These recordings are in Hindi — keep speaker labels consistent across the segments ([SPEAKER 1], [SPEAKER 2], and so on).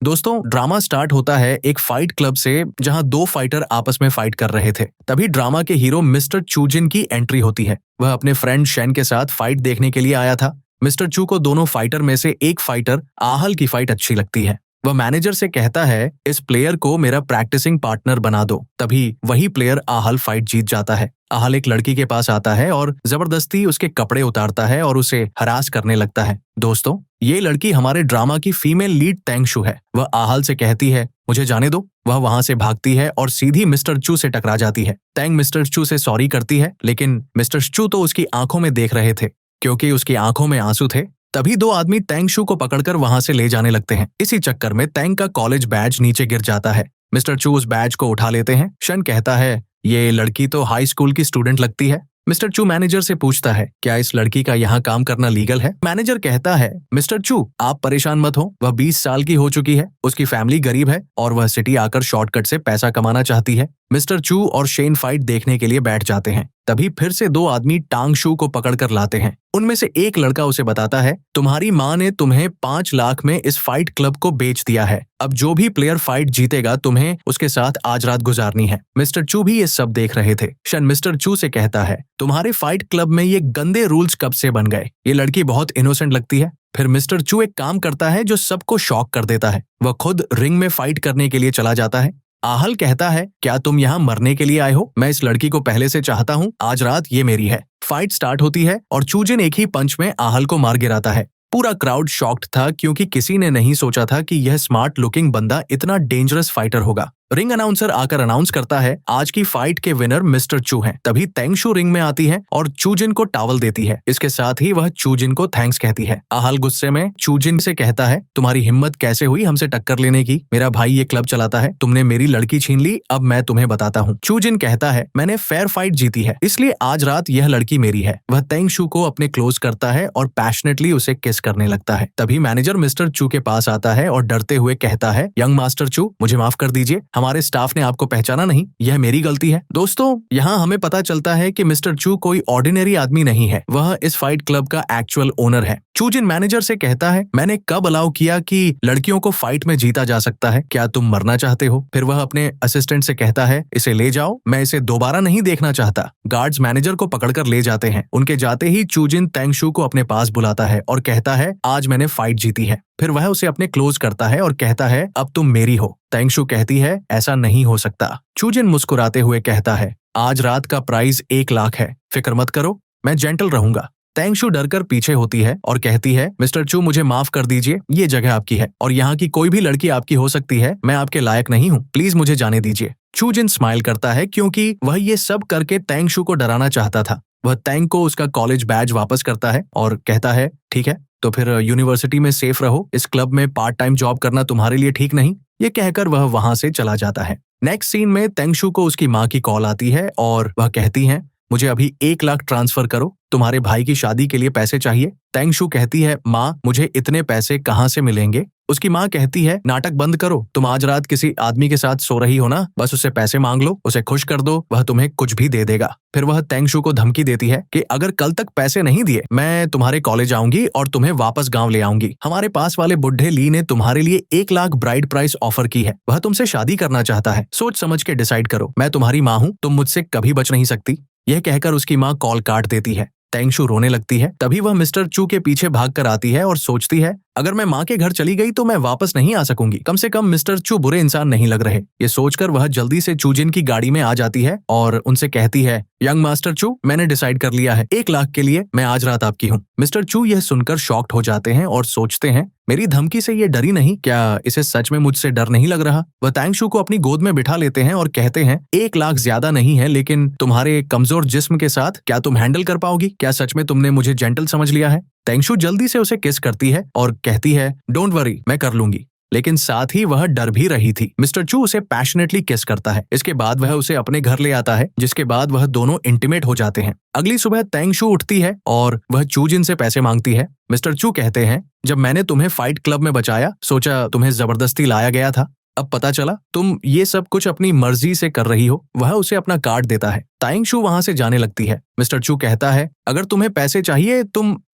[SPEAKER 1] दोस्तों, ड्रामा स्टार्ट होता है एक फाइट क्लब से जहां दो फाइटर आपस में फाइट कर रहे थे। तभी ड्रामा के हीरो मिस्टर चूजिन की एंट्री होती है। वह अपने फ्रेंड शेन के साथ फाइट देखने के लिए आया था। मिस्टर चू को दोनों फाइटर में से एक फाइटर आहल की फाइट अच्छी लगती है। वह मैनेजर से कहता है, इस प्लेयर को मेरा प्रैक्टिसिंग पार्टनर बना दो। तभी वही प्लेयर आहल फाइट जीत जाता है। आहल एक लड़की के पास आता है और जबरदस्ती उसके कपड़े उतारता है और उसे हरास करने लगता है। दोस्तों, ये लड़की हमारे ड्रामा की फीमेल लीड तेंगशू है। वह आहल से कहती है, मुझे जाने दो। वह वहां से भागती है और सीधी मिस्टर चू से टकरा जाती है। तेंग मिस्टर चू से सॉरी करती है, लेकिन मिस्टर चू तो उसकी आंखों में देख रहे थे क्योंकि उसकी आंखों में आंसू थे। तभी दो आदमी तेंगशू को पकड़कर वहां से ले जाने लगते हैं। इसी चक्कर में तेंग का कॉलेज बैज नीचे गिर जाता है। मिस्टर चू उस बैज को उठा लेते हैं। शन कहता है, ये लड़की तो हाई स्कूल की स्टूडेंट लगती है। मिस्टर चू मैनेजर से पूछता है, क्या इस लड़की का यहाँ काम करना लीगल है? मैनेजर कहता है, मिस्टर चू आप परेशान मत हो, वह 20 साल की हो चुकी है, उसकी फैमिली गरीब है और वह सिटी आकर शॉर्टकट से पैसा कमाना चाहती है। मिस्टर चू और शेन फाइट देखने के लिए बैठ जाते हैं। तभी फिर से दो आदमी टांग शू को पकड़कर लाते हैं। उनमें से एक लड़का उसे बताता है, तुम्हारी माँ ने तुम्हें 5 लाख में इस फाइट क्लब को बेच दिया है। अब जो भी प्लेयर फाइट जीतेगा तुम्हें उसके साथ आज रात गुजारनी है। मिस्टर चू भी ये सब देख रहे थे। शन मिस्टर चू से कहता है, तुम्हारे फाइट क्लब में ये गंदे रूल्स कब से बन गए? ये लड़की बहुत इनोसेंट लगती है। फिर मिस्टर चू एक काम करता है जो सबको शॉक कर देता है। वह खुद रिंग में फाइट करने के लिए चला जाता है। आहल कहता है, क्या तुम यहाँ मरने के लिए आए हो? मैं इस लड़की को पहले से चाहता हूँ, आज रात ये मेरी है। फाइट स्टार्ट होती है और चूजिन एक ही पंच में आहल को मार गिराता है। पूरा क्राउड शॉक्ड था क्योंकि किसी ने नहीं सोचा था कि यह स्मार्ट लुकिंग बंदा इतना डेंजरस फाइटर होगा। रिंग अनाउंसर आकर अनाउंस करता है, आज की फाइट के विनर मिस्टर चू हैं। तभी तेंगशू रिंग में आती है और चूजिन को टॉवल देती है। इसके साथ ही वह चूजिन को थैंक्स कहती है। आहल गुस्से में चूजिन से कहता है, तुम्हारी हिम्मत कैसे हुई हमसे टक्कर लेने की? मेरा भाई ये क्लब चलाता है, तुमने मेरी लड़की छीन ली, अब मैं तुम्हें बताता हूँ। चूजिन कहता है, मैंने फेयर फाइट जीती है, इसलिए आज रात यह लड़की मेरी है। वह तेंगशू को अपने क्लोज करता है और पैशनेटली उसे किस करने लगता है। तभी मैनेजर मिस्टर चू के पास आता है और डरते हुए कहता है, यंग मास्टर चू, मुझे माफ कर दीजिए, हमारे स्टाफ ने आपको पहचाना नहीं, यह मेरी गलती है। दोस्तों, यहाँ हमें पता चलता है कि मिस्टर चू कोई ऑर्डिनरी आदमी नहीं है, वह इस फाइट क्लब का एक्चुअल ओनर है। चूजिन मैनेजर से कहता है, मैंने कब अलाउ किया कि लड़कियों को फाइट में जीता जा सकता है? क्या तुम मरना चाहते हो? फिर वह अपने असिस्टेंट से कहता है, इसे ले जाओ, मैं इसे दोबारा नहीं देखना चाहता। गार्ड्स मैनेजर को पकड़कर ले जाते हैं। उनके जाते ही चूजिन तेंगशू को अपने पास बुलाता है और कहता है, आज मैंने फाइट जीती है। फिर वह उसे अपने क्लोज करता है और कहता है, अब तुम मेरी हो। तेंगशू कहती है, ऐसा नहीं हो सकता। चूजिन मुस्कुराते हुए कहता है, आज रात का प्राइज 1 लाख है, फिक्र मत करो, मैं जेंटल रहूंगा। तेंगशू डरकर पीछे होती है और कहती है, मिस्टर चू मुझे माफ कर दीजिए, ये जगह आपकी है और यहाँ की कोई भी लड़की आपकी हो सकती है, मैं आपके लायक नहीं हूँ, प्लीज मुझे जाने दीजिए। चूजिन स्माइल करता है क्योंकि वह ये सब करके तेंगशू को डराना चाहता था। वह तेंग को उसका कॉलेज बैज वापस करता है और कहता है, ठीक है, तो फिर यूनिवर्सिटी में सेफ रहो, इस क्लब में पार्ट टाइम जॉब करना तुम्हारे लिए ठीक नहीं। ये कहकर वह वहां से चला जाता है। नेक्स्ट सीन में तेंगशू को उसकी माँ की कॉल आती है और वह कहती है, मुझे अभी 1 लाख ट्रांसफर करो, तुम्हारे भाई की शादी के लिए पैसे चाहिए। तेंगशू कहती है, माँ मुझे इतने पैसे कहाँ से मिलेंगे? उसकी माँ कहती है, नाटक बंद करो, तुम आज रात किसी आदमी के साथ सो रही हो ना, बस उससे पैसे मांग लो, उसे खुश कर दो, वह तुम्हें कुछ भी दे देगा। फिर वह तेंगशू को धमकी देती है कि अगर कल तक पैसे नहीं दिए, मैं तुम्हारे कॉलेज आऊंगी और तुम्हें वापस गाँव ले आऊंगी। हमारे पास वाले बुढ़े ली ने तुम्हारे लिए 1 लाख ब्राइड प्राइस ऑफर की है, वह तुमसे शादी करना चाहता है, सोच समझ के डिसाइड करो, मैं तुम्हारी माँ हूँ, तुम मुझसे कभी बच नहीं सकती। यह कहकर उसकी माँ कॉल काट देती है। तेंगशू रोने लगती है। तभी वह मिस्टर चू के पीछे भागकर आती है और सोचती है, अगर मैं माँ के घर चली गई तो मैं वापस नहीं आ सकूंगी। कम से कम मिस्टर चू बुरे इंसान नहीं लग रहे। ये सोचकर वह जल्दी से चूजिन की गाड़ी में आ जाती है और उनसे कहती है, यंग मास्टर चू, मैंने डिसाइड कर लिया है, 1 लाख के लिए मैं आज रात आपकी हूँ। मिस्टर चू यह सुनकर शॉक्ड हो जाते हैं और सोचते हैं, मेरी धमकी से ये डरी नहीं, क्या इसे सच में मुझसे डर नहीं लग रहा? वह तेंगशू को अपनी गोद में बिठा लेते हैं और कहते हैं, 1 लाख ज्यादा नहीं है, लेकिन तुम्हारे कमजोर जिस्म के साथ क्या तुम हैंडल कर पाओगी? क्या सच में तुमने मुझे जेंटल समझ लिया है? तेंगशू जल्दी से उसे किस करती है और कहती है, डोंट वरी, मैं कर लूंगी। लेकिन साथ ही वह डर भी रही थी। मिस्टर चू उसे पैशनेटली किस करता है। इसके बाद वह उसे अपने घर ले आता है, जिसके बाद वह दोनों इंटीमेट हो जाते हैं। अगली सुबह तेंगशू उठती है और वह चूजिन से पैसे मांगती है। मिस्टर चू कहते हैं, जब मैंने तुम्हें फाइट क्लब में बचाया, सोचा तुम्हें जबरदस्ती लाया गया था, अब पता चला तुम ये सब कुछ अपनी मर्जी से कर रही हो। वह उसे अपना कार्ड देता है। ताइंगशू वहां से जाने लगती है। मिस्टर चू कहता है, अगर तुम्हें पैसे चाहिए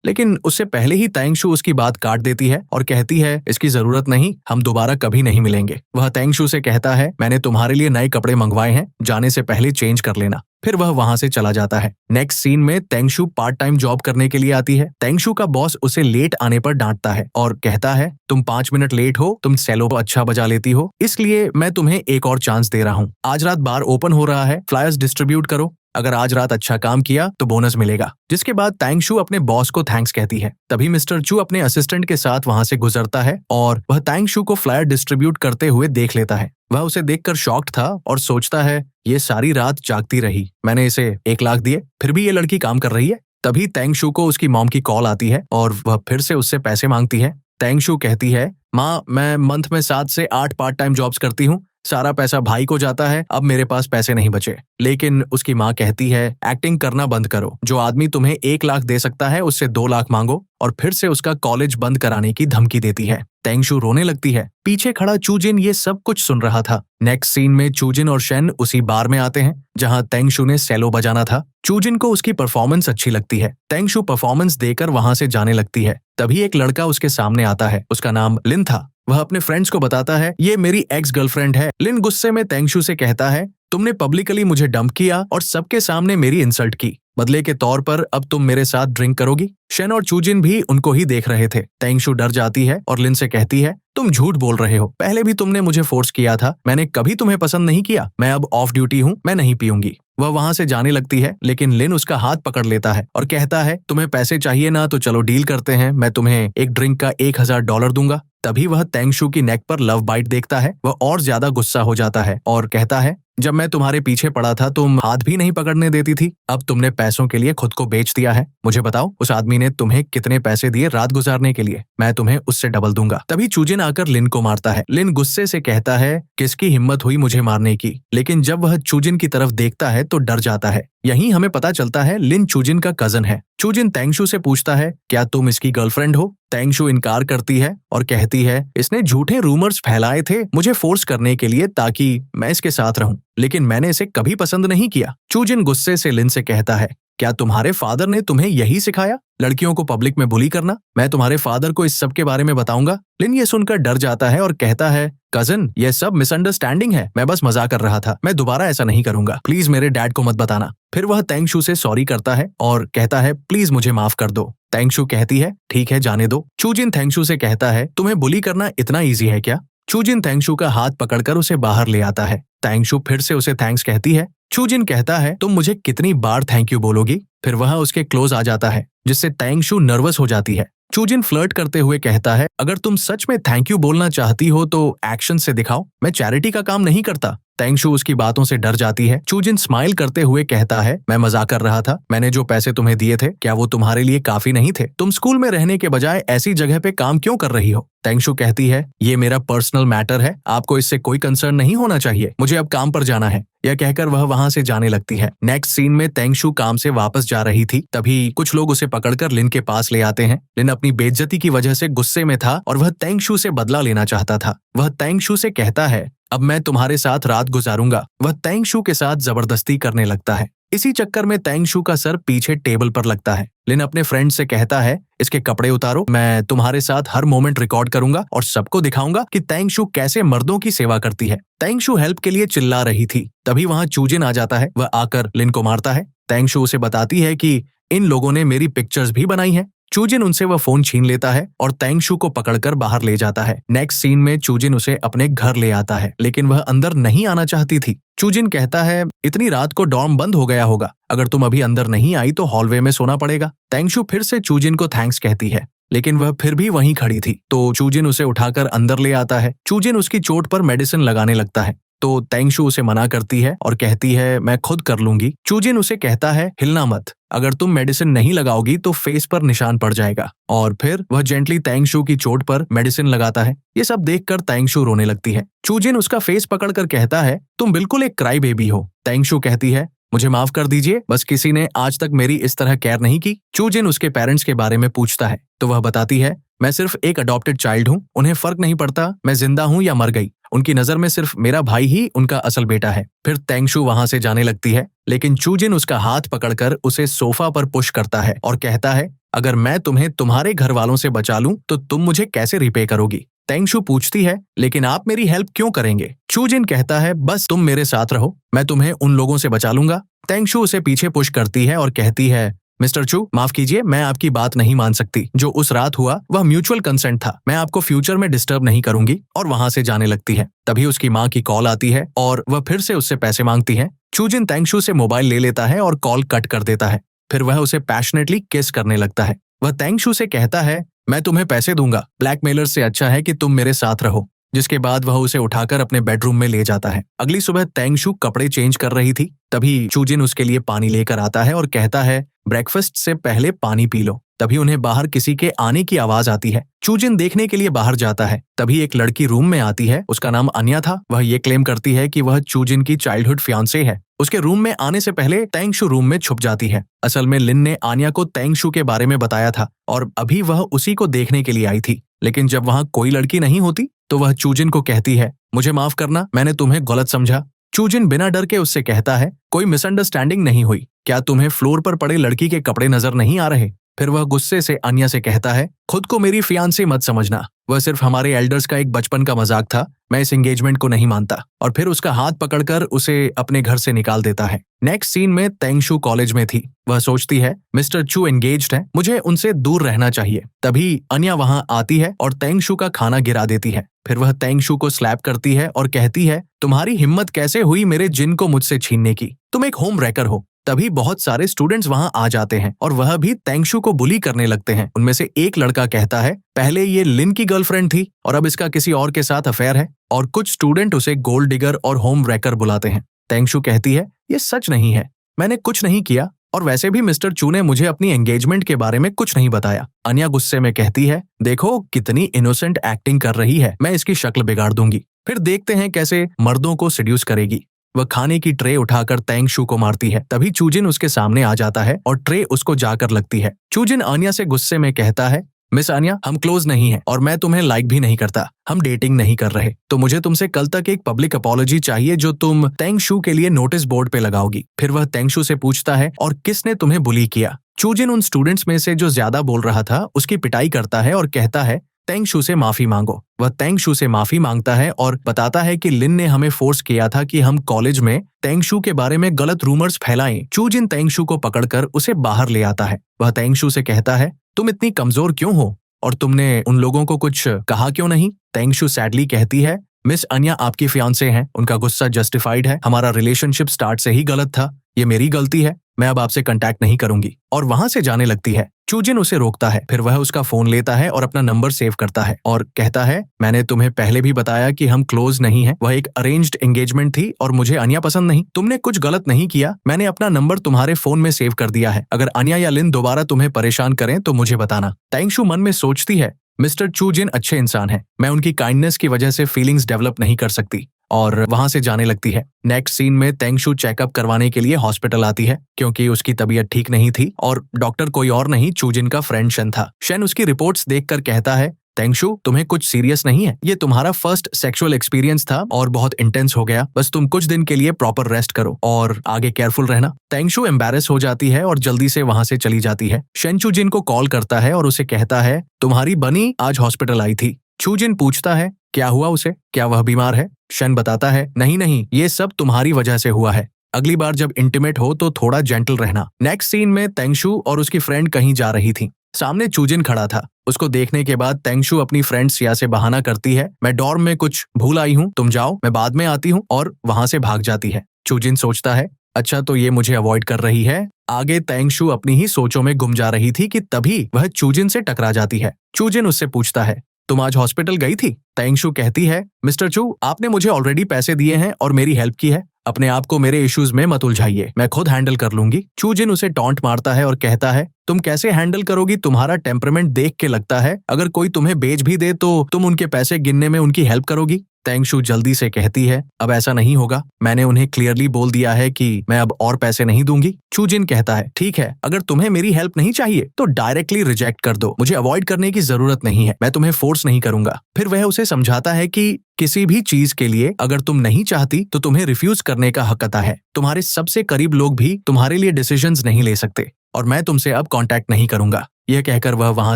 [SPEAKER 1] लेकिन उससे पहले ही ताइंगशू उसकी बात काट देती है और कहती है, इसकी जरूरत नहीं, हम दोबारा कभी नहीं मिलेंगे। वह ताइंगशू से कहता है, मैंने तुम्हारे लिए नए कपड़े मंगवाए हैं, जाने से पहले चेंज कर लेना। फिर वह वहां से चला जाता है। नेक्स्ट सीन में ताइंगशू पार्ट टाइम जॉब करने के लिए आती है। ताइंगशू का बॉस उसे लेट आने पर डांटता है और कहता है, तुम 5 मिनट लेट हो, तुम सेलो अच्छा बजा लेती हो, इसलिए मैं तुम्हें एक और चांस दे रहा हूँ। आज रात बार ओपन हो रहा है, फ्लायर्स डिस्ट्रीब्यूट करो, अगर आज रात अच्छा काम किया तो बोनस मिलेगा। जिसके बाद ताइंगशू अपने बॉस को थैंक्स कहती है। तभी मिस्टर चू अपने असिस्टेंट के साथ वहां से गुजरता है और वह ताइंगशू को फ्लायर डिस्ट्रीब्यूट करते हुए देख लेता है। वह उसे देखकर शॉक्ड था और सोचता है, ये सारी रात जागती रही, मैंने इसे 1 लाख दिए, फिर भी ये लड़की काम कर रही है। तभी ताइंगशू को उसकी मॉम की कॉल आती है और वह फिर से उससे पैसे मांगती है। ताइंगशू कहती है, माँ, मैं मंथ में 7 से 8 पार्ट टाइम जॉब्स करती हूँ, सारा पैसा भाई को जाता है, अब मेरे पास पैसे नहीं बचे। लेकिन उसकी माँ कहती है, एक्टिंग करना बंद करो, जो आदमी तुम्हें 1 लाख दे सकता है उससे 2 लाख मांगो, और फिर से उसका कॉलेज बंद कराने की धमकी देती है। ताइंगशू रोने लगती है। पीछे खड़ा चूजिन ये सब कुछ सुन रहा था। नेक्स्ट सीन में चूजिन और शेन उसी बार में आते हैं जहां ताइंगशू ने सेलो बजाना था। चूजिन को उसकी परफॉर्मेंस अच्छी लगती है। ताइंगशू परफॉर्मेंस देकर वहां से जाने लगती है। तभी एक लड़का उसके सामने आता है। उसका नाम लिन था। वह अपने फ्रेंड्स को बताता है, ये मेरी एक्स गर्लफ्रेंड है। लिन गुस्से में ताइंगशू से कहता है, तुमने पब्लिकली मुझे डंप किया और सबके सामने मेरी इंसल्ट की, बदले के तौर पर अब तुम मेरे साथ ड्रिंक करोगी। शेन और चूजिन भी उनको ही देख रहे थे। ताइंगशू डर जाती है और लिन से कहती है, तुम झूठ बोल रहे हो, पहले भी तुमने मुझे फोर्स किया था, मैंने कभी तुम्हें पसंद नहीं किया, मैं अब ऑफ ड्यूटी हूँ, मैं नहीं पीऊंगी। वह वहां से जाने लगती है, लेकिन लिन उसका हाथ पकड़ लेता है और कहता है, तुम्हें पैसे चाहिए ना, तो चलो डील करते हैं, मैं तुम्हें एक ड्रिंक का $1000 दूंगा। तभी वह ताइंगशू की नेक पर लव बाइट देखता है। वह और ज्यादा गुस्सा हो जाता है और कहता है, जब मैं तुम्हारे पीछे पड़ा था तुम हाथ भी नहीं पकड़ने देती थी, अब तुमने पैसों के लिए खुद को बेच दिया है। मुझे बताओ, उस आदमी ने तुम्हें कितने पैसे दिए रात गुजारने के लिए? मैं तुम्हें उससे डबल दूंगा। तभी चूजिन आकर लिन को मारता है। लिन गुस्से से कहता है, किसकी हिम्मत हुई मुझे मारने की? लेकिन जब वह चूजिन की तरफ देखता है तो डर जाता है। यहीं हमें पता चलता है लिन चूजिन का कजन है। चूजिन ताइंगशू से पूछता है, क्या तुम इसकी गर्लफ्रेंड हो? ताइंगशू इनकार करती है और कहती है, इसने झूठे रूमर्स फैलाए थे मुझे फोर्स करने के लिए ताकि मैं इसके साथ रहूं, लेकिन मैंने इसे कभी पसंद नहीं किया। चूजिन गुस्से से लिन से कहता है, क्या तुम्हारे फादर ने तुम्हें यही सिखाया, लड़कियों को पब्लिक में बुली करना? मैं तुम्हारे फादर को इस सब के बारे में बताऊंगा। लिन ये सुनकर डर जाता है और कहता है, कजन, ये सब मिसअंडरस्टैंडिंग है, मैं बस मजाक कर रहा था, मैं दोबारा ऐसा नहीं करूंगा, प्लीज मेरे डैड को मत बताना। फिर वह ताइंगशू से सॉरी करता है और कहता है, प्लीज मुझे माफ कर दो। ताइंगशू कहती है, ठीक है, जाने दो। चूजिन ताइंगशू से कहता है, तुम्हें बुली करना इतना ईजी है क्या? चूजिन ताइंगशू का हाथ पकड़कर उसे बाहर ले आता है। ताइंगशू फिर से उसे थैंक्स कहती है। चूजिन कहता है, तुम मुझे कितनी बार थैंक यू बोलोगी? फिर वह उसके क्लोज आ जाता है, जिससे ताइंगशू नर्वस हो जाती है। चूजिन फ्लर्ट करते हुए कहता है, अगर तुम सच में थैंक यू बोलना चाहती हो तो एक्शन से दिखाओ, मैं चैरिटी का काम नहीं करता। ताइंगशू उसकी बातों से डर जाती है। चूजिन स्माइल करते हुए कहता है, मैं मजाक कर रहा था, मैंने जो पैसे तुम्हें दिए थे क्या वो तुम्हारे लिए काफी नहीं थे? तुम स्कूल में रहने के बजाय ऐसी जगह पे काम क्यों कर रही हो? ताइंगशू कहती है, ये मेरा पर्सनल मैटर है, आपको इससे कोई कंसर्न नहीं होना चाहिए, मुझे अब काम पर जाना है। यह कहकर वह वहां से जाने लगती है। नेक्स्ट सीन में ताइंगशू काम से वापस जा रही थी, तभी कुछ लोग उसे पकड़कर लिन के पास ले आते हैं। लिन अपनी बेइज्जती की वजह से गुस्से में था और वह ताइंगशू से बदला लेना चाहता था। वह ताइंगशू से कहता है, अब मैं तुम्हारे साथ रात गुजारूंगा। वह ताइंगशू के साथ जबरदस्ती करने लगता है। इसी चक्कर में ताइंगशू का सर पीछे टेबल पर लगता है। लिन अपने फ्रेंड से कहता है, इसके कपड़े उतारो, मैं तुम्हारे साथ हर मोमेंट रिकॉर्ड करूंगा और सबको दिखाऊंगा कि ताइंगशू कैसे मर्दों की सेवा करती है। ताइंगशू हेल्प के लिए चिल्ला रही थी। तभी वहां चूजिन आ जाता है। वह आकर लिन को मारता है। ताइंगशू उसे बताती है कि इन लोगों ने मेरी पिक्चर्स भी बनाई है। चूजिन उनसे वह फोन छीन लेता है और ताइंगशू को पकड़कर बाहर ले जाता है। नेक्स्ट सीन में चूजिन उसे अपने घर ले आता है, लेकिन वह अंदर नहीं आना चाहती थी। चूजिन कहता है, इतनी रात को डॉर्म बंद हो गया होगा, अगर तुम अभी अंदर नहीं आई तो हॉलवे में सोना पड़ेगा। ताइंगशू फिर से चूजिन को थैंक्स कहती है, लेकिन वह फिर भी वहीं खड़ी थी, तो चूजिन उसे उठाकर अंदर ले आता है। चूजिन उसकी चोट पर मेडिसिन लगाने लगता है, तो ताइंगशू उसे मना करती है और कहती है, मैं खुद कर लूंगी। चूजिन उसे कहता है, हिलना मत, अगर तुम मेडिसिन नहीं लगाओगी तो फेस पर निशान पड़ जाएगा। और फिर वह जेंटली ताइंगशू की चोट पर मेडिसिन लगाता है। ये सब देखकर ताइंगशू रोने लगती है। चूजिन उसका फेस पकड़कर कहता है, तुम बिल्कुल एक क्राई बेबी हो। ताइंगशू कहती है, मुझे माफ कर दीजिए, बस किसी ने आज तक मेरी इस तरह केयर नहीं की। चूजिन उसके पेरेंट्स के बारे में पूछता है, तो वह बताती है, मैं सिर्फ एक अडॉप्टेड चाइल्ड हूँ, उन्हें फर्क नहीं पड़ता मैं जिंदा हूँ या मर गई। उनकी नजर में सिर्फ मेरा भाई ही उनका असल बेटा है। फिर तेंगशू वहां से जाने लगती है, लेकिन चूजिन उसका हाथ पकड़कर उसे सोफा पर पुश करता है और कहता है, अगर मैं तुम्हें तुम्हारे घर वालों से बचा लूं तो तुम मुझे कैसे रिपे करोगी? तेंगशू पूछती है, लेकिन आप मेरी हेल्प क्यों करेंगे? चूजिन कहता है, बस तुम मेरे साथ रहो, मैं तुम्हें उन लोगों से बचा लूंगा। तेंगशू उसे पीछे पुश करती है और कहती है, मिस्टर चू, माफ कीजिए, मैं आपकी बात नहीं मान सकती। जो उस रात हुआ वह म्यूचुअल कंसेंट था। मैं आपको फ्यूचर में डिस्टर्ब नहीं करूंगी। और वहां से जाने लगती है। तभी उसकी माँ की कॉल आती है और वह फिर से उससे पैसे मांगती है। चूजिन तेंगशू से मोबाइल ले लेता है और कॉल कट कर देता है। फिर वह उसे पैशनेटली किस करने लगता है। वह तेंगशू से कहता है, मैं तुम्हें पैसे दूंगा, ब्लैकमेलर से अच्छा है कि तुम मेरे साथ रहो। जिसके बाद वह उसे उठाकर अपने बेडरूम में ले जाता है। अगली सुबह तेंगशू कपड़े चेंज कर रही थी, तभी चूजिन उसके लिए पानी लेकर आता है और कहता है, ब्रेकफास्ट से पहले पानी पी लो। तभी उन्हें बाहर किसी के आने की आवाज आती है। चूजिन देखने के लिए बाहर जाता है। तभी एक लड़की रूम में आती है। उसका नाम अन्या था। वह ये क्लेम करती है कि वह चूजिन की चाइल्डहुड फियांसे है। उसके रूम में आने से पहले तेंगशू रूम में छुप जाती है। असल में लिन ने आन्या को तेंगशू के बारे में बताया था और अभी वह उसी को देखने के लिए आई थी। लेकिन जब वहां कोई लड़की नहीं होती तो वह चूजिन को कहती है, मुझे माफ करना, मैंने तुम्हें गलत समझा। चूजिन बिना डर के उससे कहता है, कोई मिसअंडरस्टैंडिंग नहीं हुई। क्या तुम्हें फ्लोर पर पड़े लड़की के कपड़े नजर नहीं आ रहे? फिर वह गुस्से से अन्या से कहता है, खुद को मेरी फियांसे मत समझना। वह सिर्फ हमारे एल्डर्स का एक बचपन का मजाक था। मैं इस एंगेजमेंट को नहीं मानता। और फिर उसका हाथ पकड़कर उसे अपने घर से निकाल देता है। नेक्स्ट सीन में तेंगशू कॉलेज में थी। वह सोचती है, मिस्टर चू एंगेज्ड है, मुझे उनसे दूर रहना चाहिए। तभी अन्या वहां आती है और तेंगशू का खाना गिरा देती है। फिर वह तेंगशू को स्लैप करती है और कहती है, तुम्हारी हिम्मत कैसे हुई मेरे जिन को मुझसे छीनने की? तुम एक होम रैकर हो। तभी बहुत सारे स्टूडेंट्स वहां आ जाते हैं और वह भी तेंगशू को बुली करने लगते हैं। उनमें से एक लड़का कहता है, पहले ये लिन की गर्लफ्रेंड थी और अब इसका किसी और के साथ अफेयर है। और कुछ स्टूडेंट उसे गोल्ड डिगर और होम रैकर बुलाते हैं। तेंगशू कहती है, ये सच नहीं है, मैंने कुछ नहीं किया और वैसे भी मिस्टर चू ने मुझे अपनी एंगेजमेंट के बारे में कुछ नहीं बताया। अन्या गुस्से में कहती है, देखो कितनी इनोसेंट एक्टिंग कर रही है, मैं इसकी शक्ल बिगाड़ दूंगी। फिर देखते हैं कैसे मर्दों को सेड्यूस करेगी। वह खाने की ट्रे उठाकर तेंगशू को मारती है। तभी चूजिन उसके सामने आ जाता है और ट्रे उसको जाकर लगती है। चूजिन अन्या से गुस्से में कहता है, मिस अन्या, हम क्लोज नहीं हैं और मैं तुम्हें लाइक भी नहीं करता। हम डेटिंग नहीं कर रहे, तो मुझे तुमसे कल तक एक पब्लिक अपॉलॉजी चाहिए जो तुम तेंगशू के लिए नोटिस बोर्ड पे लगाओगी। फिर वह तेंगशू से पूछता है, और किसने तुम्हें बुली किया? चूजिन उन स्टूडेंट्स में से जो ज्यादा बोल रहा था उसकी पिटाई करता है और कहता है, तेंगशू से माफी मांगो। वह तेंगशू से माफी मांगता है और बताता है कि लिन ने हमें फोर्स किया था कि हम कॉलेज में तेंगशू के बारे में गलत रूमर्स फैलाएं। चूजिन तेंगशू को पकड़कर उसे बाहर ले आता है। वह तेंगशू से कहता है, तुम इतनी कमजोर क्यों हो और तुमने उन लोगों को कुछ कहा क्यों नहीं? तेंगशू सैडली कहती है, मिस अन्या आपकी फियांसे हैं, उनका गुस्सा जस्टिफाइड है। हमारा रिलेशनशिप स्टार्ट से ही गलत था, ये मेरी गलती है, मैं अब आपसे कांटेक्ट नहीं करूंगी। और वहां से जाने लगती है। चूजिन उसे रोकता है। फिर वह उसका फोन लेता है और अपना नंबर सेव करता है और कहता है, मैंने तुम्हें पहले भी बताया कि हम क्लोज नहीं हैं। वह एक अरेंज्ड एंगेजमेंट थी और मुझे अन्या पसंद नहीं। तुमने कुछ गलत नहीं किया, मैंने अपना नंबर तुम्हारे फोन में सेव कर दिया है। अगर अन्या या लिन दोबारा तुम्हें परेशान करें तो मुझे बताना। तेंगशू मन में सोचती है, मिस्टर चूजिन अच्छे इंसान है, मैं उनकी काइंडनेस की वजह से फीलिंग्स डेवलप नहीं कर सकती। और वहां से जाने लगती है। नेक्स्ट सीन में तेंगशू चेकअप करवाने के लिए हॉस्पिटल आती है क्योंकि उसकी तबीयत ठीक नहीं थी और डॉक्टर कोई और नहीं, चूजिन का फ्रेंड शन था। शन उसकी रिपोर्ट्स देखकर कहता है, तेंगशू तुम्हें कुछ सीरियस नहीं है, ये तुम्हारा फर्स्ट सेक्सुअल एक्सपीरियंस था और बहुत इंटेंस हो गया। बस तुम कुछ दिन के लिए प्रॉपर रेस्ट करो और आगे केयरफुल रहना। तेंगशू एम्बैरेस हो जाती है और जल्दी से वहां से चली जाती है। शन चूजिन को कॉल करता है और उसे कहता है, तुम्हारी बनी आज हॉस्पिटल आई थी। चूजिन पूछता है, क्या हुआ उसे, क्या वह बीमार है? शन बताता है, नहीं, ये सब तुम्हारी वजह से हुआ है। अगली बार जब इंटीमेट हो तो थोड़ा जेंटल रहना। नेक्स्ट सीन में तेंगशू और उसकी फ्रेंड कहीं जा रही थी। सामने चूजिन खड़ा था। उसको देखने के बाद तेंगशू अपनी फ्रेंड सिया से बहाना करती है, मैं डॉर्म में कुछ भूल आई हूँ, तुम जाओ, मैं बाद में आती हूँ, और वहां से भाग जाती है। चूजिन सोचता है, अच्छा तो ये मुझे अवॉइड कर रही है। आगे तेंगशू अपनी ही सोचों में गुम जा रही थी कि तभी वह चूजिन से टकरा जाती है। चूजिन उससे पूछता है, तुम आज हॉस्पिटल गई थी? तेंगशू कहती है, मिस्टर चू, आपने मुझे ऑलरेडी पैसे दिए हैं और मेरी हेल्प की है, अपने आप को मेरे इश्यूज में मत उलझाइए, मैं खुद हैंडल कर लूंगी। चूजिन उसे टॉन्ट मारता है और कहता है, तुम कैसे हैंडल करोगी? तुम्हारा टेम्परामेंट देख के लगता है अगर कोई तुम्हें बेच भी दे तो तुम उनके पैसे गिनने में उनकी हेल्प करोगी। तेंगशू जल्दी से कहती है, अब ऐसा नहीं होगा, मैंने उन्हें क्लियरली बोल दिया है कि मैं अब और पैसे नहीं दूंगी। चूजिन कहता है, ठीक है, अगर तुम्हें मेरी हेल्प नहीं चाहिए तो डायरेक्टली रिजेक्ट कर दो, मुझे अवॉइड करने की जरूरत नहीं है, मैं तुम्हें फोर्स नहीं करूंगा। फिर वह उसे समझाता है कि किसी भी चीज के लिए अगर तुम नहीं चाहती तो तुम्हें रिफ्यूज करने का हक आता है। तुम्हारे सबसे करीब लोग भी तुम्हारे लिए डिसीजंस नहीं ले सकते और मैं तुमसे अब कांटेक्ट नहीं करूंगा। यह कहकर वह वहां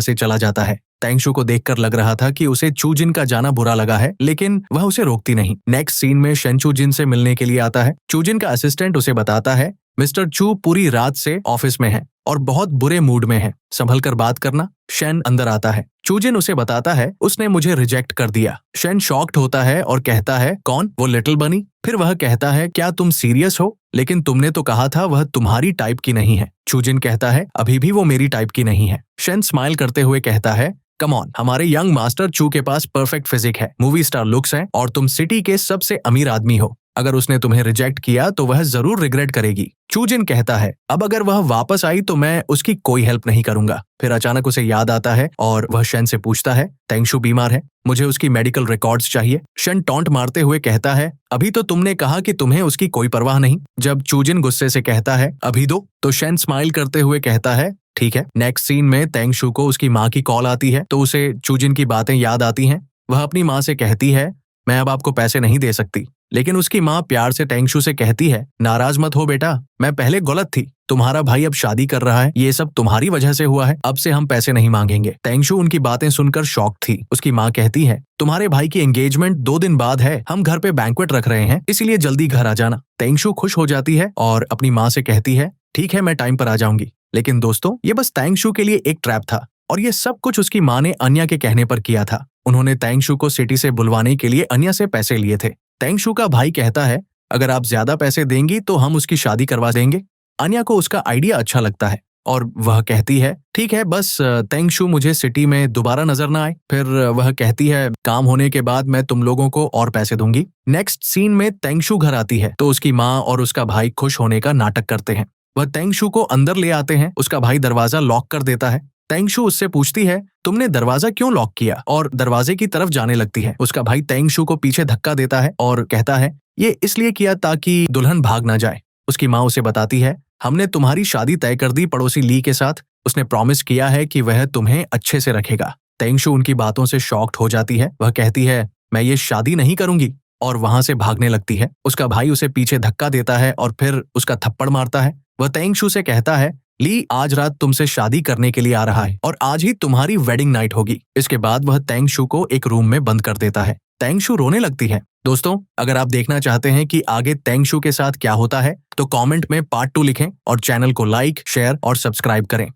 [SPEAKER 1] से चला जाता है। तेंगशू को देखकर लग रहा था कि उसे चूजिन का जाना बुरा लगा है, लेकिन वह उसे रोकती नहीं। नेक्स्ट सीन में शेन चूजिन से मिलने के लिए आता है। चूजिन का असिस्टेंट उसे बताता है, मिस्टर चू पूरी रात से ऑफिस में है और बहुत बुरे मूड में है, संभल कर बात करना। शेन अंदर आता है। चूजिन उसे बताता है, उसने मुझे रिजेक्ट कर दिया। शेन शॉक्ड होता है और कहता है, कौन, वो लिटिल बनी? फिर वह कहता है, क्या तुम सीरियस हो? लेकिन तुमने तो कहा था वह तुम्हारी टाइप की नहीं है। चूजिन कहता है, अभी भी वो मेरी टाइप की नहीं है। शेन स्माइल करते हुए कहता है, कम ऑन, हमारे यंग मास्टर चू के पास परफेक्ट फिजिक है, मूवी स्टार लुक्स है और तुम सिटी के सबसे अमीर आदमी हो। अगर उसने तुम्हें रिजेक्ट किया तो वह जरूर रिग्रेट करेगी। चूजिन कहता है, अब अगर वह वापस आई तो मैं उसकी कोई हेल्प नहीं करूंगा। फिर अचानक उसे याद आता है और वह शेन से पूछता है, तेंगशू बीमार है, मुझे उसकी मेडिकल रिकॉर्ड्स चाहिए। शेन टॉन्ट मारते हुए कहता है, अभी तो तुमने कहा कि तुम्हें उसकी कोई परवाह नहीं। जब चूजिन गुस्से से कहता है, अभी दो, तो शेन स्माइल करते हुए कहता है, ठीक है। नेक्स्ट सीन में तेंगशू को उसकी माँ की कॉल आती है तो उसे चूजिन की बातें याद आती हैं। वह अपनी माँ से कहती है, मैं अब आपको पैसे नहीं दे सकती। लेकिन उसकी माँ प्यार से तेंगशू से कहती है, नाराज मत हो बेटा, मैं पहले गलत थी, तुम्हारा भाई अब शादी कर रहा है, ये सब तुम्हारी वजह से हुआ है, अब से हम पैसे नहीं मांगेंगे। तेंगशू उनकी बातें सुनकर शॉक थी। उसकी माँ कहती है, तुम्हारे भाई की एंगेजमेंट 2 दिन बाद है, हम घर पे बैंक्वेट रख रहे हैं, इसीलिए जल्दी घर आ जाना। तेंगशू खुश हो जाती है और अपनी माँ से कहती है, ठीक है, मैं टाइम पर आ जाऊंगी। लेकिन दोस्तों, ये बस तेंगशू के लिए एक ट्रैप था और ये सब कुछ उसकी माँ ने अन्या के कहने पर किया था। उन्होंने तेंगशू को सिटी से बुलवाने के लिए अन्या से पैसे लिए थे। तेंगशू का भाई कहता है, अगर आप ज्यादा पैसे देंगी तो हम उसकी शादी करवा देंगे। अन्या को उसका आइडिया अच्छा लगता है और वह कहती है, ठीक है, बस तेंगशू मुझे सिटी में दोबारा नजर ना आए। फिर वह कहती है, काम होने के बाद मैं तुम लोगों को और पैसे दूंगी। नेक्स्ट सीन में तेंगशू घर आती है तो उसकी माँ और उसका भाई खुश होने का नाटक करते हैं। वह तेंगशू को अंदर ले आते हैं। उसका भाई दरवाजा लॉक कर देता है। तेंगशू उससे पूछती है, तुमने दरवाजा क्यों लॉक किया, और दरवाजे की तरफ जाने लगती है। उसका भाई तेंगशू को पीछे धक्का देता है और कहता है, ये इसलिए किया ताकि दुल्हन भाग ना जाए। उसकी माँ उसे बताती है, हमने तुम्हारी शादी तय कर दी पड़ोसी ली के साथ, उसने प्रॉमिस किया है कि वह तुम्हें अच्छे से रखेगा। तेंगशू उनकी बातों से शॉक्ड हो जाती है। वह कहती है, मैं ये शादी नहीं करूंगी, और वहां से भागने लगती है। उसका भाई उसे पीछे धक्का देता है और फिर उसका थप्पड़ मारता है। वह तेंगशू से कहता है, ली आज रात तुमसे शादी करने के लिए आ रहा है और आज ही तुम्हारी वेडिंग नाइट होगी। इसके बाद वह तेंगशू को एक रूम में बंद कर देता है। तेंगशू रोने लगती है। दोस्तों, अगर आप देखना चाहते हैं कि आगे तेंगशू के साथ क्या होता है तो कमेंट में पार्ट 2 लिखें और चैनल को लाइक, शेयर और सब्सक्राइब करें।